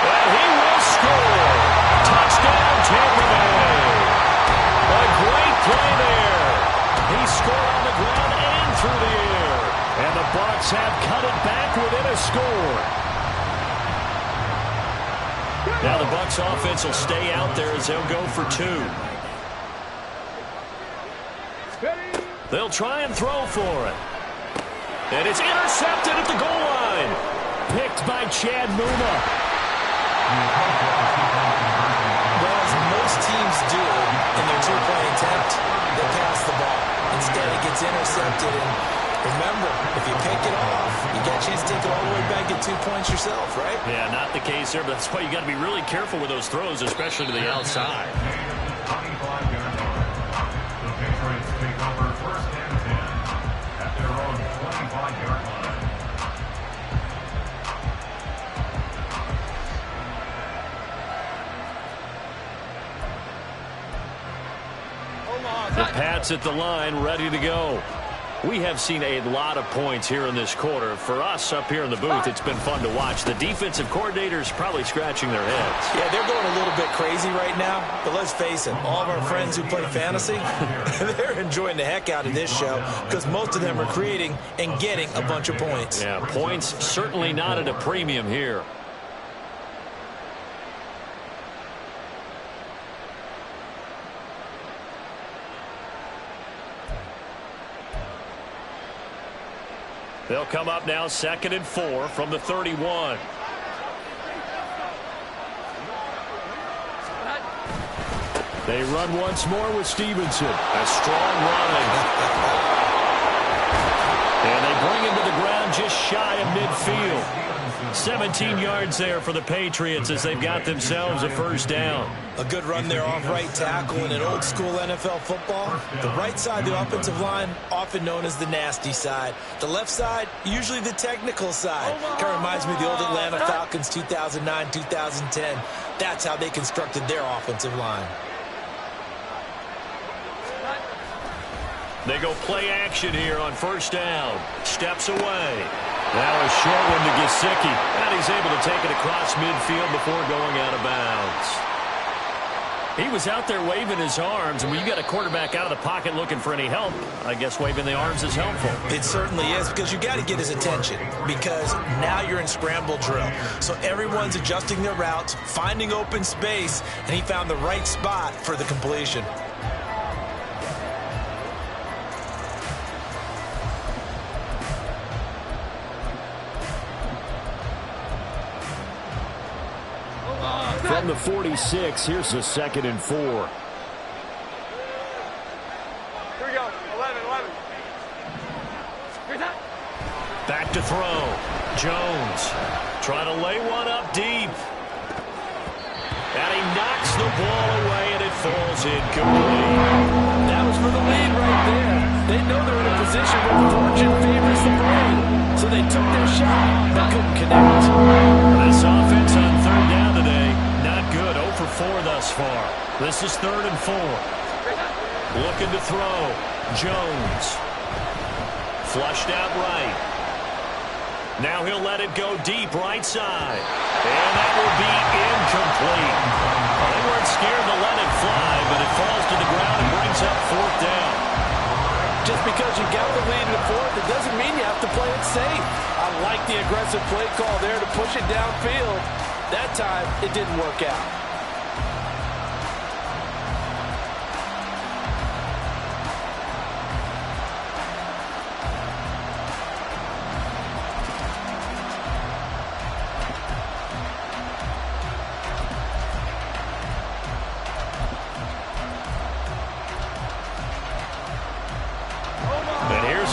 And he will score. Touchdown, Tampa Bay. A great play there. He scored on the ground and through the air. And the Bucs have cut it back within a score. Now the Bucs offense will stay out there as they'll go for 2. They'll try and throw for it. And it's intercepted at the goal line. Picked by Chad Muma. Well, as most teams do in their two-point attempt, they pass the ball. Instead, it gets intercepted. And remember, if you pick it off, you get a chance to take it all the way back, get 2 points yourself, right? Yeah, not the case there, but that's why you got to be really careful with those throws, especially to the outside. 25-yard line. The Patriots take over first and 10 at their own 25-yard line. The Pats at the line, ready to go. We have seen a lot of points here in this quarter. For us up here in the booth, it's been fun to watch. The defensive coordinators probably scratching their heads. Yeah, they're going a little bit crazy right now, but let's face it, all of our friends who play fantasy, they're enjoying the heck out of this show because most of them are creating and getting a bunch of points. Yeah, points certainly not at a premium here. They'll come up now 2nd and 4 from the 31. They run once more with Stevenson. A strong running. And they bring him to the ground just shy of midfield. 17 yards there for the Patriots as they've got themselves a first down. A good run there off right tackle in an old school NFL football. The right side, the offensive line, often known as the nasty side. The left side, usually the technical side. Kind of reminds me of the old Atlanta Falcons 2009, 2010. That's how they constructed their offensive line. They go play action here on first down. Steps away. Now a short one to Gesicki. And he's able to take it across midfield before going out of bounds. He was out there waving his arms, and when you got a quarterback out of the pocket looking for any help, I guess waving the arms is helpful. It certainly is, because you got to get his attention, because now you're in scramble drill. So everyone's adjusting their routes, finding open space, and he found the right spot for the completion. From the 46, here's the 2nd and 4. Here we go. 11. Here's that. Back to throw. Jones trying to lay one up deep. And he knocks the ball away, and it falls incomplete. That was for the lead right there. They know they're in a position where fortune favors the brave. So they took their shot, but couldn't connect. This offense on third down today, not good. 0 for 4 thus far. This is 3rd and 4. Looking to throw. Jones. Flushed out right. Now he'll let it go deep right side. And that will be incomplete. Well, they weren't scared to let it fly, but it falls to the ground and brings up 4th down. Just because you got the lead in the 4th, it doesn't mean you have to play it safe. I like the aggressive play call there to push it downfield. That time, it didn't work out.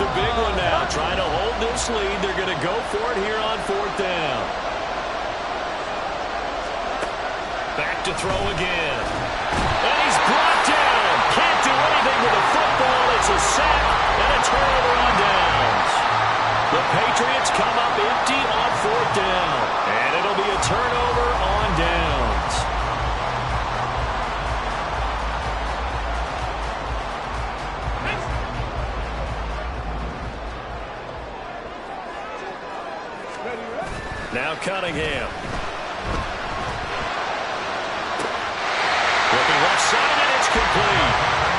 a big one now. Trying to hold this lead. They're going to go for it here on 4th down. Back to throw again. And he's brought down. Can't do anything with the football. It's a sack and a turnover on downs. The Patriots come up empty on 4th down. And it'll be a turnover on downs. Now Cunningham. Looking left side, and it's complete.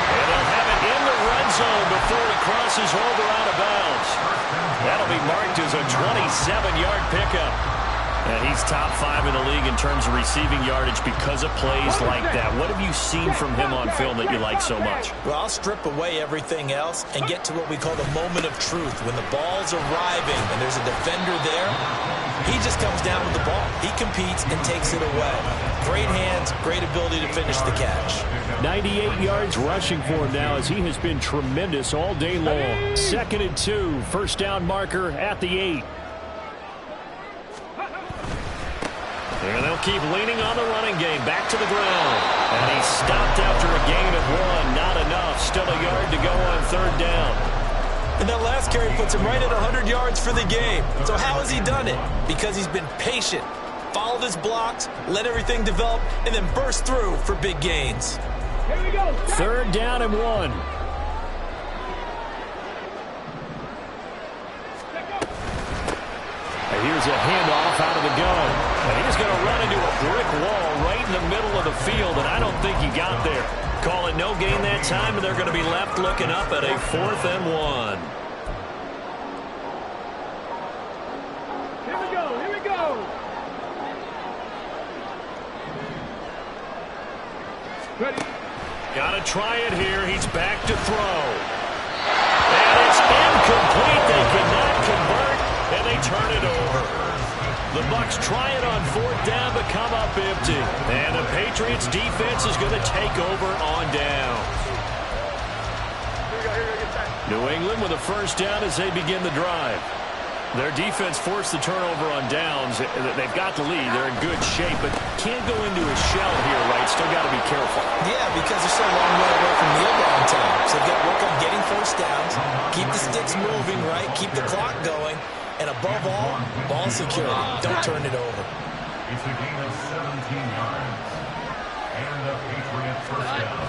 And they'll have it in the red zone before he crosses over out of bounds. That'll be marked as a 27-yard pickup. And he's top 5 in the league in terms of receiving yardage because of plays like that. What have you seen from him on film that you like so much? Well, I'll strip away everything else and get to what we call the moment of truth. When the ball's arriving and there's a defender there, he just comes down with the ball. He competes and takes it away. Great hands, great ability to finish the catch. 98 yards rushing for him now as he has been tremendous all day long. 2nd and 2, first down marker at the 8. And they'll keep leaning on the running game. Back to the ground. And he's stopped after a gain of 1. Not enough. Still a yard to go on 3rd down. And that last carry puts him right at 100 yards for the game. So how has he done it? Because he's been patient, followed his blocks, let everything develop, and then burst through for big gains. Here we go. 3rd down and 1. Here's a handoff out of the gun. And he's going to run into a brick wall right in the middle of the field, and I don't think he got there. Call it no gain that time, and they're going to be left looking up at a 4th and 1. Here we go. Here we go. Ready. Got to try it here. He's back to throw. And it's incomplete. They cannot convert, and they turn it over. The Bucs try it on 4th down, but come up empty. And the Patriots defense is going to take over on downs. New England with a first down as they begin the drive. Their defense forced the turnover on downs. They've got the lead. They're in good shape, but can't go into a shell here, right? Still got to be careful. Yeah, because they're so long way away from kneel down time. So they've got to work on getting first downs, keep the sticks moving, right? Keep the clock going. And above all, ball security. Don't turn it over. It's a gain of 17 yards. And a Patriot first down.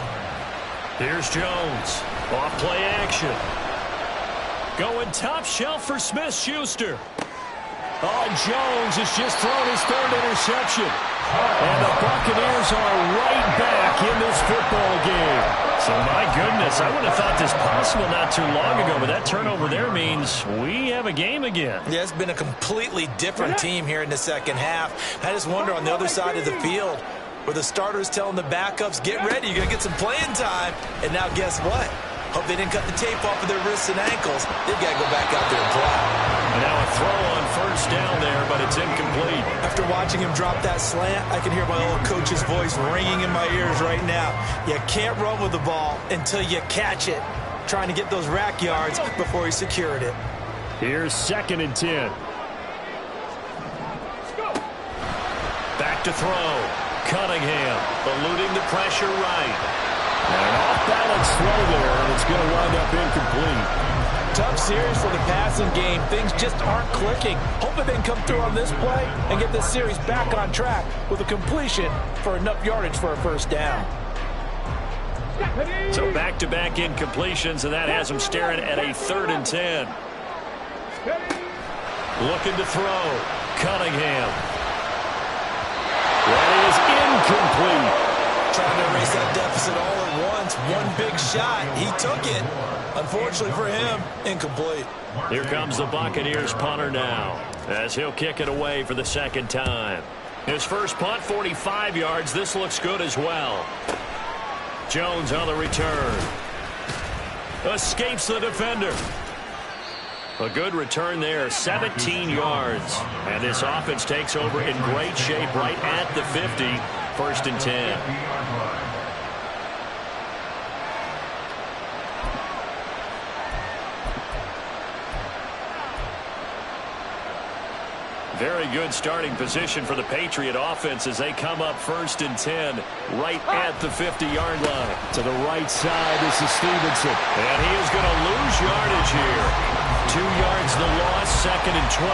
Here's Jones. Off play action. Going top shelf for Smith-Schuster. Oh, Jones has just thrown his 3rd interception. And the Buccaneers are right back in this football game. So, my goodness, I would have thought this possible not too long ago, but that turnover there means we have a game again. Yeah, it's been a completely different team here in the second half. I just wonder on the other side of the field where the starters telling the backups, get ready, you're going to get some playing time. And now guess what? Hope they didn't cut the tape off of their wrists and ankles. They've got to go back out there and play. And now a throw on 1st down there, but it's incomplete. After watching him drop that slant, I can hear my old coach's voice ringing in my ears right now. You can't run with the ball until you catch it. Trying to get those rack yards before he secured it. Here's 2nd and 10. Back to throw. Cunningham eluding the pressure right. And an off-balance throw there, and it's going to wind up incomplete. Tough series for the passing game. Things just aren't clicking. Hoping they can come through on this play and get this series back on track with a completion for enough yardage for a first down. So back-to-back incompletions, and that has them staring at a 3rd and 10. Looking to throw. Cunningham. That is incomplete. Trying to erase that deficit all at once. One big shot. He took it. Unfortunately for him, incomplete. Here comes the Buccaneers punter now as he'll kick it away for the 2nd time. His first punt, 45 yards. This looks good as well. Jones on the return. Escapes the defender. A good return there, 17 yards. And this offense takes over in great shape right at the 50. 1st and 10. Very good starting position for the Patriot offense as they come up 1st and 10 right at the 50-yard line. To the right side, this is Stevenson. And he is going to lose yardage here. 2 yards the loss, 2nd and 12.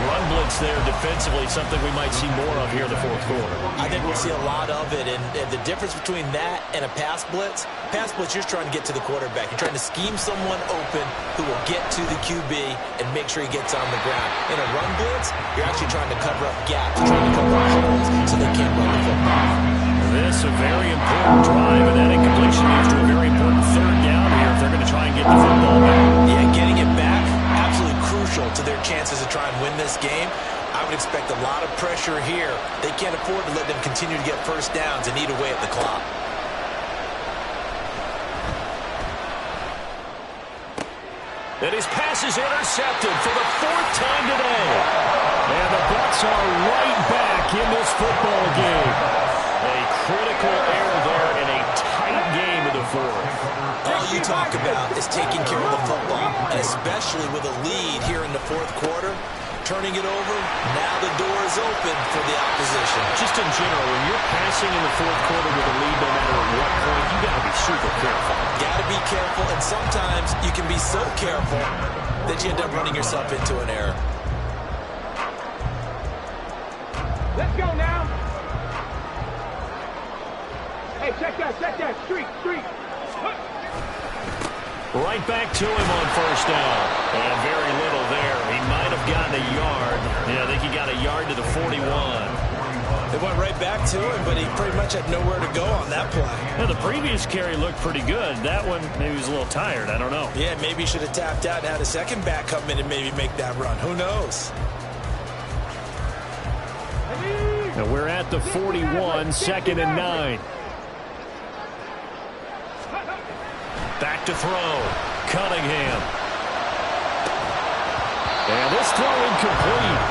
Run blitz there defensively, something we might see more of here in the 4th quarter. I think we'll see a lot of it, and the difference between that and a pass blitz, you're trying to get to the quarterback. You're trying to scheme someone open who will get to the QB and make sure he gets on the ground. In a run blitz, you're actually trying to cover up gaps, trying to cover up holes so they can't run the football. This a very important drive, and that incompletion leads to a very important 3rd down here if they're going to try and get the football back. Yeah, getting it back, absolutely crucial to their chances to try and win this game. I would expect a lot of pressure here. They can't afford to let them continue to get 1st downs and eat away at the clock. And his pass is intercepted for the 4th time today. And the Bucs are right back in this football game. A critical error there in a tight game in the 4th. All you talk about is taking care of the football, and especially with a lead here in the 4th quarter, turning it over, now the door is open for the opposition. Just in general, when you're passing in the 4th quarter with a lead, no matter at what point, you got to be super careful. Got to be careful, and sometimes you can be so careful that you end up running yourself into an error. Let's go now. Hey, check that. Street. Right back to him on 1st down. And very little there. He might have gotten a yard. Yeah, I think he got a yard to the 41. It went right back to him, but he pretty much had nowhere to go on that play. Yeah, the previous carry looked pretty good. That one, maybe he was a little tired. I don't know. Yeah, maybe he should have tapped out and had a second back come in and maybe make that run. Who knows? And we're at the 41, 2nd and 9. Back to throw. Cunningham. And this throw incomplete.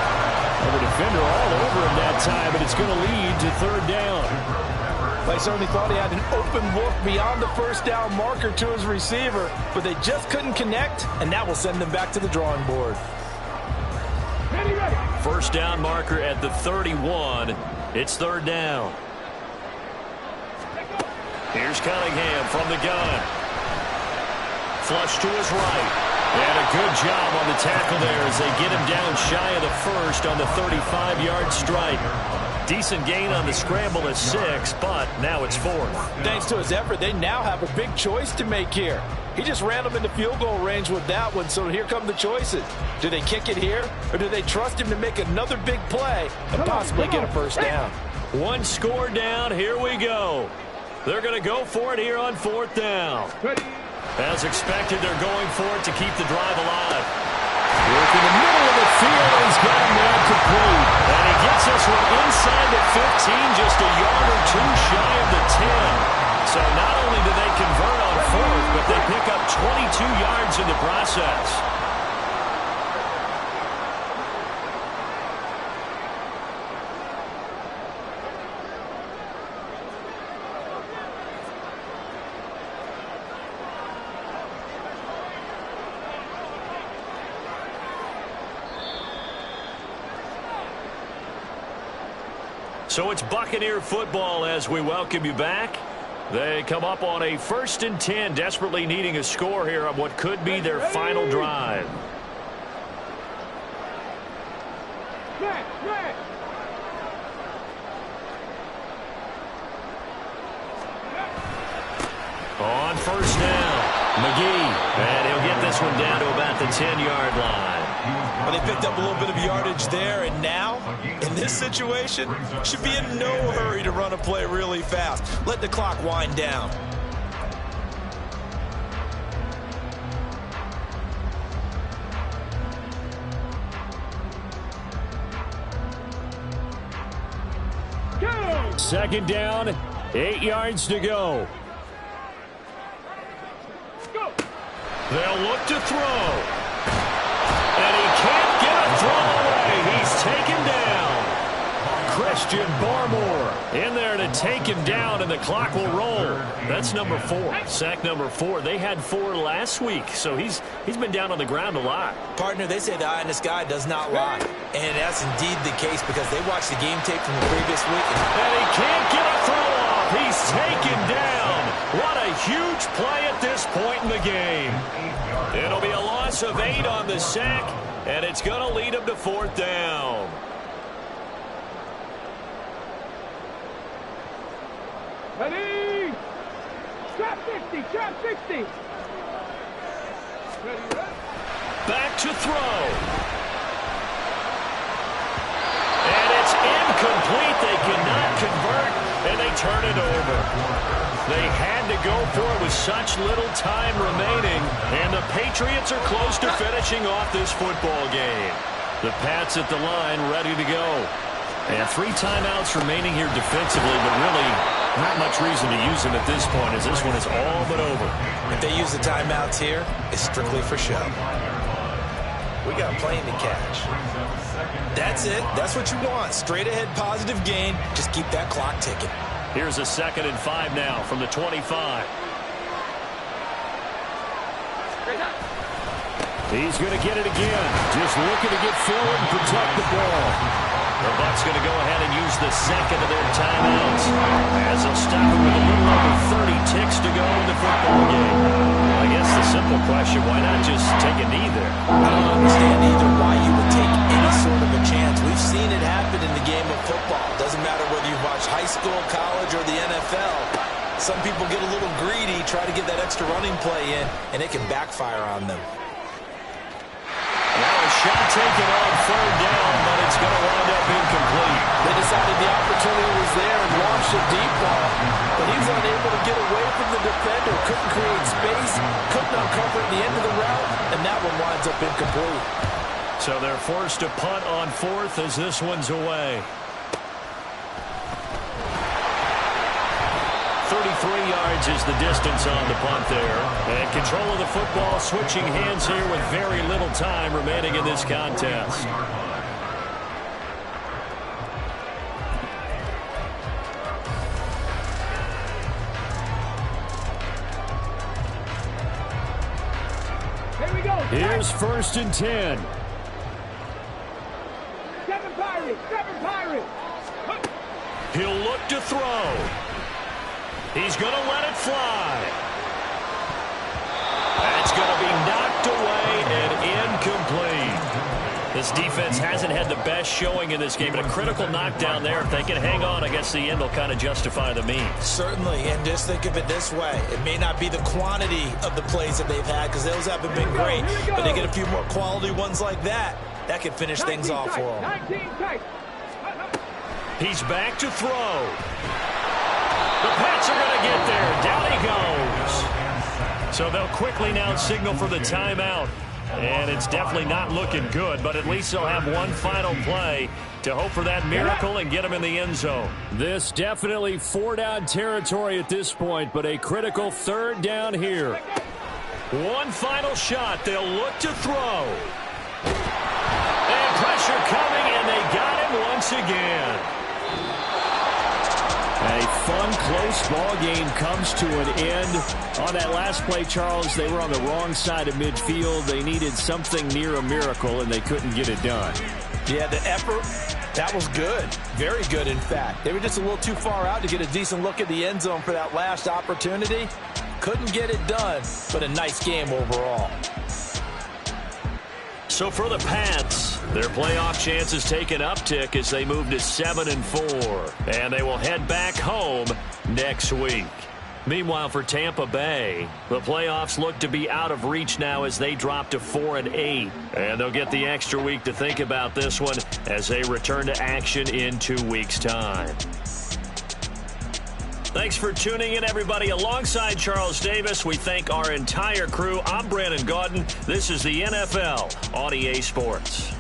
And the defender all over him that time, but it's going to lead to 3rd down. They certainly thought he had an open look beyond the 1st down marker to his receiver, but they just couldn't connect, and that will send them back to the drawing board. 1st down marker at the 31. It's 3rd down. Here's Cunningham from the gun. Flush to his right. And a good job on the tackle there as they get him down shy of the 1st on the 35-yard strike. Decent gain on the scramble at 6, but now it's 4th. Thanks to his effort, they now have a big choice to make here. He just ran them into field goal range with that one, so here come the choices. Do they kick it here, or do they trust him to make another big play and possibly get a 1st down? 1 score down, here we go. They're going to go for it here on 4th down. As expected, they're going for it to keep the drive alive. Work in the middle of the field, and he's got him there complete. And he gets this one inside the 15, just a yard or 2 shy of the 10. So not only do they convert on 4th, but they pick up 22 yards in the process. So it's Buccaneer football as we welcome you back. They come up on a 1st and 10, desperately needing a score here on what could be their final drive. On 1st down, McGee, and he'll get this one down to about the 10-yard line. Well, they picked up a little bit of yardage there, and now, in this situation, should be in no hurry to run a play really fast. Let the clock wind down. Go! 2nd down, 8 yards to go. They'll look to throw. And he can't get a throw away. He's taken down. Christian Barmore in there to take him down, and the clock will roll. That's number 4, sack number 4. They had 4 last week, so he's been down on the ground a lot. Partner, they say the eye in the sky does not lie, and that's indeed the case because they watched the game tape from the previous week. And he can't get a throw off. He's taken down. What a huge play at this point in the game. It'll be a loss of 8 on the sack, and it's going to lead him to 4th down. Ready? Trap 60, trap 60. Back to throw. And it's incomplete. They cannot convert, and they turn it over. They had to go for it with such little time remaining, and the Patriots are close to finishing off this football game. The Pats at the line ready to go. And 3 timeouts remaining here defensively, but really not much reason to use them at this point as this one is all but over. If they use the timeouts here, it's strictly for show. We got a plane to catch. That's it. That's what you want. Straight ahead positive gain. Just keep that clock ticking. Here's a 2nd and 5 now from the 25. He's going to get it again. Just looking to get forward and protect the ball. The Bucs going to go ahead and use the 2nd of their timeouts as they'll stop it with a little over 30 ticks to go in the football game. I guess the simple question, why not just take a knee there? I don't understand either why you would take any sort of a chance. We've seen it happen in the game of football. Doesn't matter whether you watch high school, college, or the NFL. Some people get a little greedy, try to get that extra running play in, and it can backfire on them. Now a shot taken on 3rd down, but it's going to wind up incomplete. They decided the opportunity was there and launched a deep ball, but he was unable to get away from the defender, couldn't create space, couldn't uncover at the end of the route, and that one winds up incomplete. So they're forced to punt on 4th as this one's away. 33 yards is the distance on the punt there. And control of the football switching hands here with very little time remaining in this contest. Here we go. Here's 1st and 10. 7 Pirates, 7 Pirates. He'll look to throw. He's going to let it fly. That's going to be knocked away and incomplete. This defense hasn't had the best showing in this game, but a critical knockdown there. If they can hang on, I guess the end will kind of justify the means. Certainly, and just think of it this way. It may not be the quantity of the plays that they've had because those haven't been great, but they get a few more quality ones like that. That could finish things off for them. 19 tight. He's back to throw. The Pats are going to get there. Down he goes. So they'll quickly now signal for the timeout. And it's definitely not looking good, but at least they'll have one final play to hope for that miracle and get them in the end zone. This definitely 4-down territory at this point, but a critical 3rd down here. One final shot. They'll look to throw. And pressure coming, and they got him once again. A fun, close ball game comes to an end. On that last play, Charles, they were on the wrong side of midfield. They needed something near a miracle, and they couldn't get it done. Yeah, the effort, that was good. Very good, in fact. They were just a little too far out to get a decent look at the end zone for that last opportunity. Couldn't get it done, but a nice game overall. So for the Pats, their playoff chances take an uptick as they move to 7-4. And they will head back home next week. Meanwhile, for Tampa Bay, the playoffs look to be out of reach now as they drop to 4-8. And they'll get the extra week to think about this one as they return to action in 2 weeks' time. Thanks for tuning in, everybody. Alongside Charles Davis, we thank our entire crew. I'm Brandon Gaudin. This is the NFL on EA Sports.